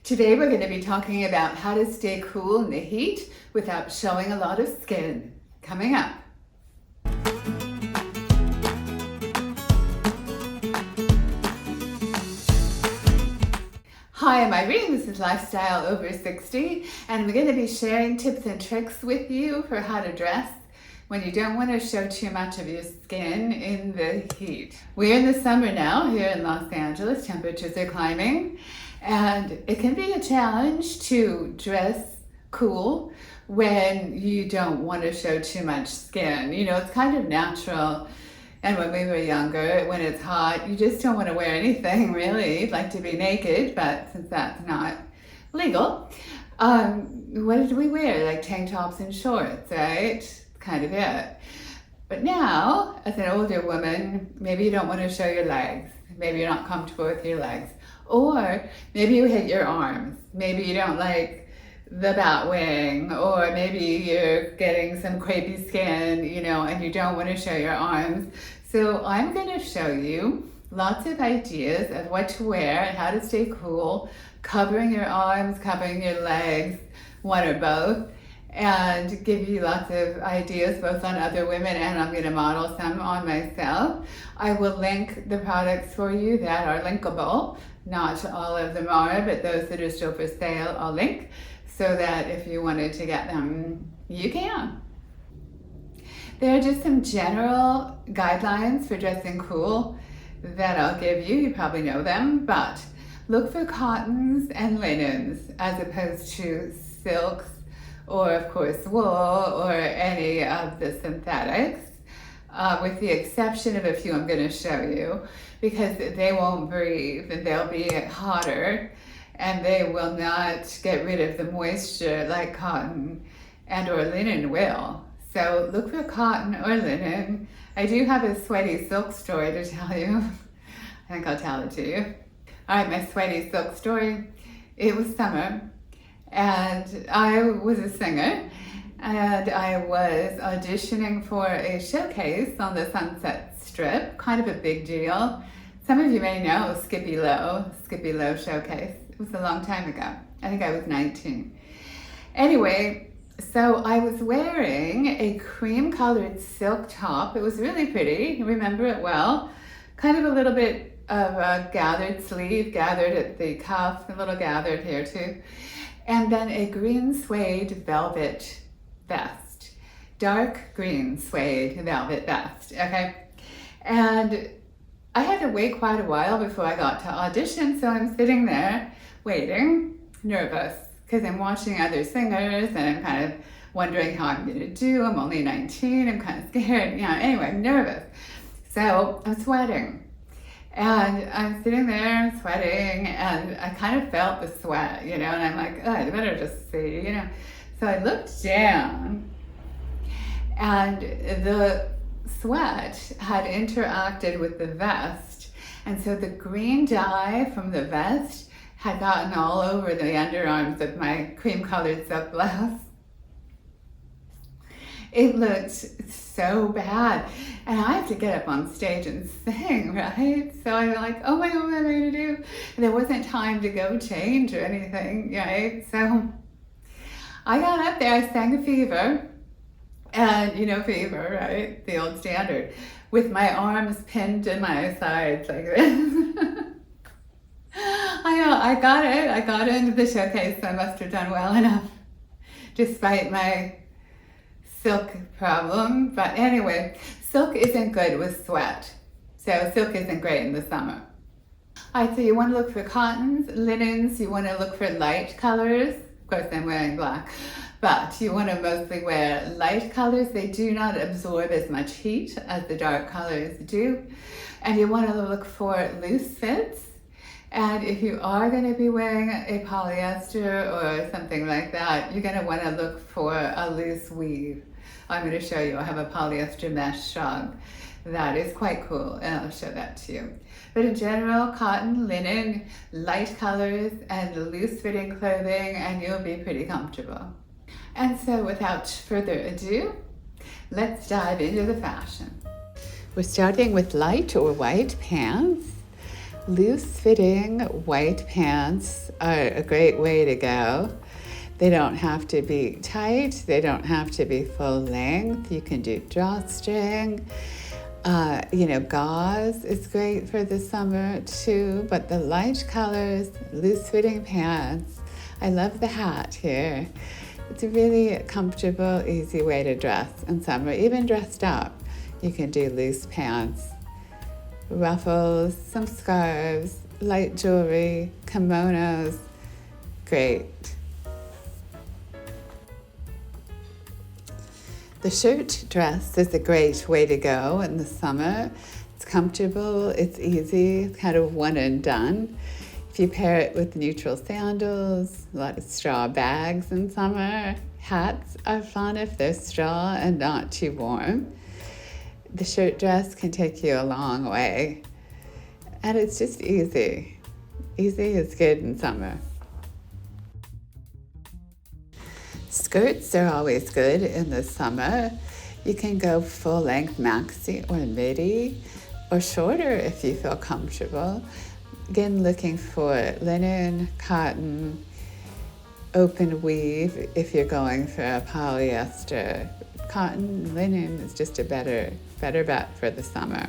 Today we're going to be talking about how to stay cool in the heat without showing a lot of skin. Coming up. Hi, I'm Irene. This is Lifestyle Over 60, and we're going to be sharing tips and tricks with you for how to dress when you don't want to show too much of your skin in the heat. We're in the summer now here in Los Angeles. Temperatures are climbing, and it can be a challenge to dress cool when you don't want to show too much skin. You know, it's kind of natural. And when we were younger, when it's hot, you just don't want to wear anything really. You'd like to be naked, but since that's not legal, what did we wear? Like tank tops and shorts, right? Kind of it. But now, as an older woman, maybe you don't want to show your legs. Maybe you're not comfortable with your legs. Or maybe you hate your arms. Maybe you don't like the bat wing, or maybe you're getting some crepey skin, you know, and you don't want to show your arms. So I'm going to show you lots of ideas of what to wear and how to stay cool, covering your arms, covering your legs, one or both, and give you lots of ideas both on other women, and I'm going to model some on myself. I will link the products for you that are linkable. Not all of them are, but those that are still for sale, I'll link, so that if you wanted to get them, you can. There are just some general guidelines for dressing cool that I'll give you. You probably know them, but look for cottons and linens as opposed to silks or, of course, wool or any of the synthetics, with the exception of a few I'm going to show you, because they won't breathe and they'll be hotter and they will not get rid of the moisture like cotton and or linen will. So look for cotton or linen. I do have a sweaty silk story to tell you. I think I'll tell it to you. All right, my sweaty silk story. It was summer and I was a singer and I was auditioning for a showcase on the Sunset Strip, kind of a big deal. Some of you may know Skippy Lowe Showcase. It was a long time ago. I think I was 19. Anyway, so I was wearing a cream colored silk top. It was really pretty. I remember it well. Kind of a little bit of a gathered sleeve, gathered at the cuff, a little gathered here too. And then a green suede velvet vest. Dark green suede velvet vest, okay? And I had to wait quite a while before I got to audition, so I'm sitting there waiting, nervous, because I'm watching other singers and I'm kind of wondering how I'm going to do. I'm only 19, I'm kind of scared, you know, anyway, I'm nervous. So I'm sweating. And I'm sitting there sweating and I kind of felt the sweat, you know, and I'm like, oh, I better just see, you know. So I looked down and the sweat had interacted with the vest. And so the green dye from the vest had gotten all over the underarms of my cream colored silk blouse. It looked so bad. And I have to get up on stage and sing, right? So I'm like, oh my God, what am I gonna do? And there wasn't time to go change or anything, right? So I got up there, I sang a Fever, and you know Fever, right? The old standard, with my arms pinned to my sides like this. I got it. I got into the showcase, so I must have done well enough, despite my silk problem. But anyway, silk isn't good with sweat. So silk isn't great in the summer. All right, so you want to look for cottons, linens, you want to look for light colors. Of course, I'm wearing black, but you want to mostly wear light colors. They do not absorb as much heat as the dark colors do. And you want to look for loose fits. And if you are going to be wearing a polyester or something like that, you're going to want to look for a loose weave. I'm going to show you. I have a polyester mesh shog that is quite cool, and I'll show that to you. But in general, cotton, linen, light colors, and loose fitting clothing, and you'll be pretty comfortable. And so without further ado, let's dive into the fashion. We're starting with light or white pants. Loose-fitting white pants are a great way to go. They don't have to be tight. They don't have to be full length. You can do drawstring. Gauze is great for the summer too, but the light colors, loose-fitting pants. I love the hat here. It's a really comfortable, easy way to dress in summer. Even dressed up, you can do loose pants. Ruffles, some scarves, light jewelry, kimonos. Great. The shirt dress is a great way to go in the summer. It's comfortable, it's easy, it's kind of one and done. If you pair it with neutral sandals, a lot of straw bags in summer, hats are fun if they're straw and not too warm. The shirt dress can take you a long way. And it's just easy. Easy is good in summer. Skirts are always good in the summer. You can go full length maxi or midi, or shorter if you feel comfortable. Again, looking for linen, cotton, open weave if you're going for a polyester. Cotton, linen is just a better bet for the summer.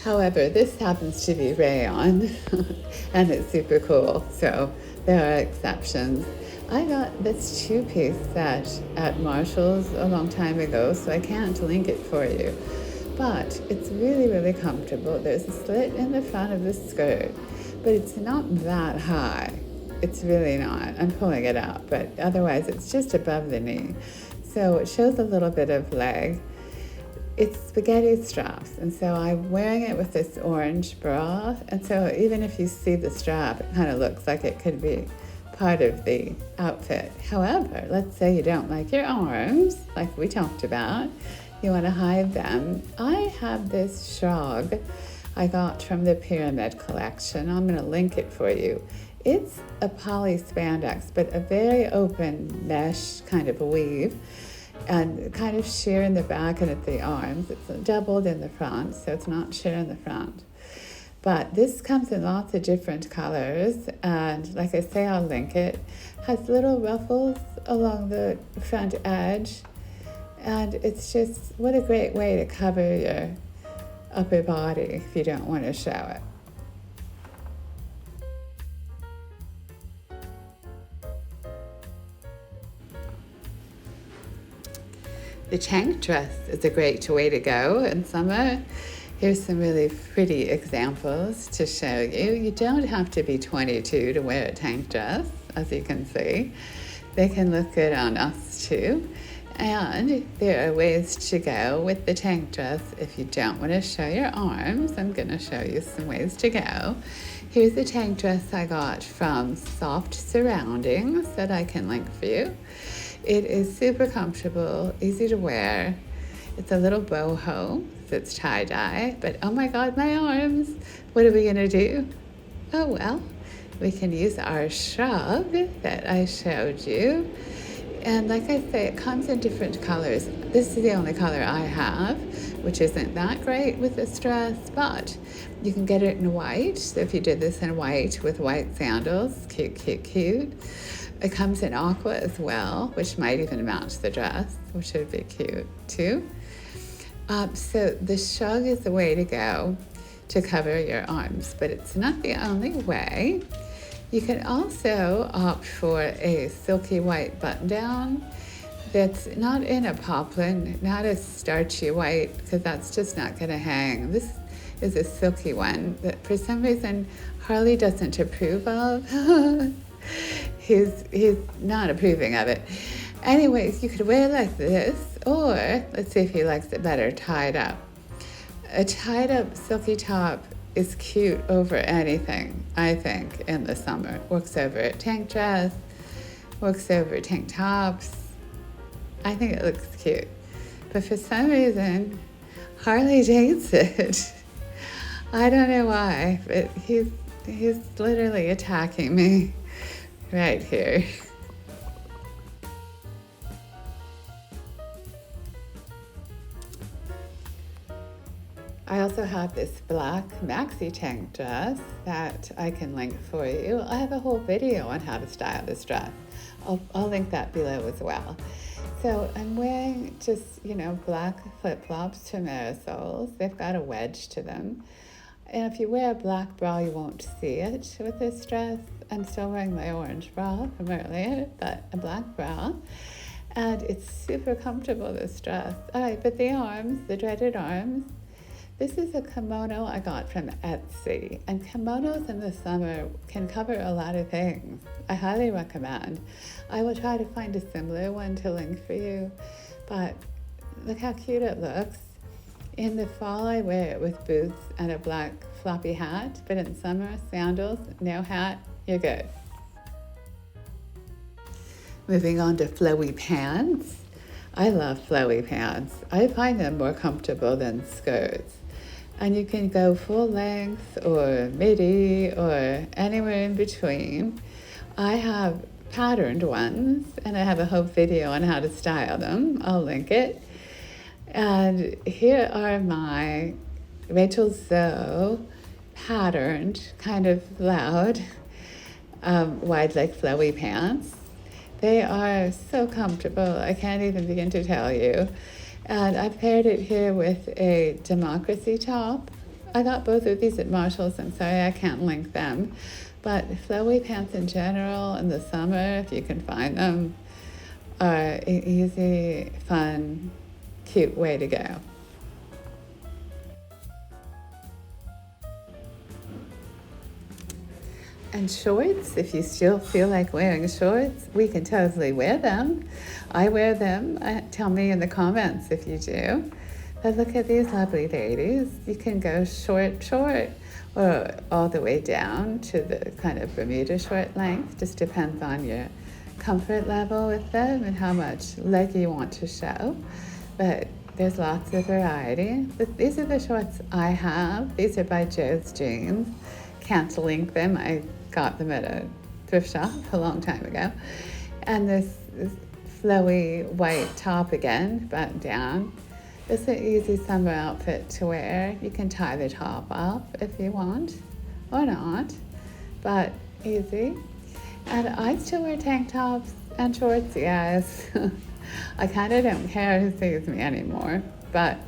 However, this happens to be rayon and it's super cool, so there are exceptions. I got this two-piece set at Marshall's a long time ago, so I can't link it for you. But it's really, really comfortable. There's a slit in the front of the skirt, but it's not that high. It's really not. I'm pulling it up, but otherwise it's just above the knee. So it shows a little bit of leg. It's spaghetti straps, and so I'm wearing it with this orange bra, and so even if you see the strap, it kind of looks like it could be part of the outfit. However, let's say you don't like your arms, like we talked about, you want to hide them. I have this shrug I got from the Pyramid collection. I'm going to link it for you. It's a poly spandex, but a very open mesh kind of weave, and kind of sheer in the back and at the arms. It's doubled in the front, so it's not sheer in the front. But this comes in lots of different colors, and like I say, I'll link it. Has little ruffles along the front edge, and it's just, what a great way to cover your upper body if you don't want to show it. The tank dress is a great way to go in summer. Here's some really pretty examples to show you. You don't have to be 22 to wear a tank dress, as you can see. They can look good on us too. And there are ways to go with the tank dress if you don't want to show your arms. I'm going to show you some ways to go. Here's a tank dress I got from Soft Surroundings that I can link for you. It is super comfortable, easy to wear. It's a little boho, so it's tie-dye, but oh my God, my arms. What are we gonna do? Oh well, we can use our shrug that I showed you. And like I say, it comes in different colors. This is the only color I have, which isn't that great with this dress, but you can get it in white. So if you did this in white with white sandals, cute, cute, cute. It comes in aqua as well, which might even match the dress, which would be cute too. So the shrug is the way to go to cover your arms, but it's not the only way. You can also opt for a silky white button-down that's not in a poplin, not a starchy white, because that's just not going to hang. This is a silky one that for some reason Harley doesn't approve of. He's not approving of it. Anyways, you could wear it like this, or let's see if he likes it better, tied up. A tied up silky top is cute over anything, I think, in the summer. Works over a tank dress, works over tank tops. I think it looks cute. But for some reason, Harley hates it. I don't know why, but he's literally attacking me right here. I also have this black maxi tank dress that I can link for you. I have a whole video on how to style this dress. I'll link that below as well. So I'm wearing just, black flip-flops to Marisoles. They've got a wedge to them. And if you wear a black bra, you won't see it with this dress. I'm still wearing my orange bra from earlier, but a black bra. And it's super comfortable, this dress. All right, but the arms, the dreaded arms. This is a kimono I got from Etsy. And kimonos in the summer can cover a lot of things. I highly recommend. I will try to find a similar one to link for you. But look how cute it looks. In the fall, I wear it with boots and a black floppy hat. But in summer, sandals, no hat, you're good. Moving on to flowy pants. I love flowy pants. I find them more comfortable than skirts. And you can go full length or midi or anywhere in between. I have patterned ones and I have a whole video on how to style them. I'll link it. And here are my Rachel Zoe patterned, kind of loud, wide leg flowy pants. They are so comfortable, I can't even begin to tell you. And I've paired it here with a democracy top. I got both of these at Marshall's. I'm sorry I can't link them. But flowy pants in general in the summer, if you can find them, are an easy, fun, cute way to go. And shorts, if you still feel like wearing shorts, we can totally wear them. I wear them. Tell me in the comments if you do. But look at these lovely ladies. You can go short, or all the way down to the kind of Bermuda short length. Just depends on your comfort level with them and how much leg you want to show. But there's lots of variety. But these are the shorts I have. These are by Joe's Jeans. Can't link them. I got them at a thrift shop a long time ago. And this flowy white top again, button down. It's an easy summer outfit to wear. You can tie the top up if you want, or not, but easy. And I still wear tank tops and shorts, yes. I kind of don't care who sees me anymore. But,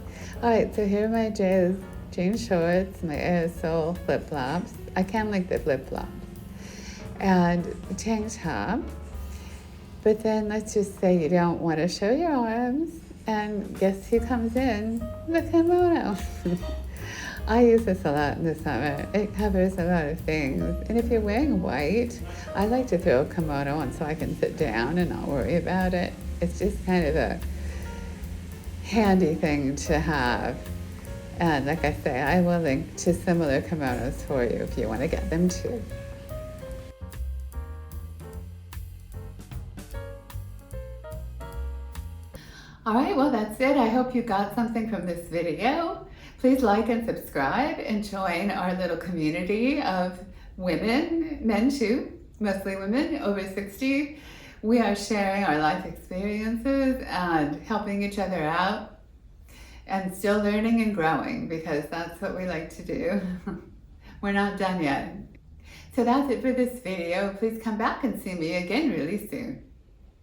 all right, so here are my jean shorts, my Aerosol flip-flops. I can link the flip-flops. And a tank top. But then let's just say you don't want to show your arms. And guess who comes in? The kimono. I use this a lot in the summer. It covers a lot of things. And if you're wearing white, I like to throw a kimono on so I can sit down and not worry about it. It's just kind of a handy thing to have. And like I say, I will link to similar kimonos for you if you want to get them too. All right, well, that's it. I hope you got something from this video. Please like and subscribe and join our little community of women, men too, mostly women over 60. We are sharing our life experiences and helping each other out and still learning and growing, because that's what we like to do. We're not done yet. So that's it for this video. Please come back and see me again really soon.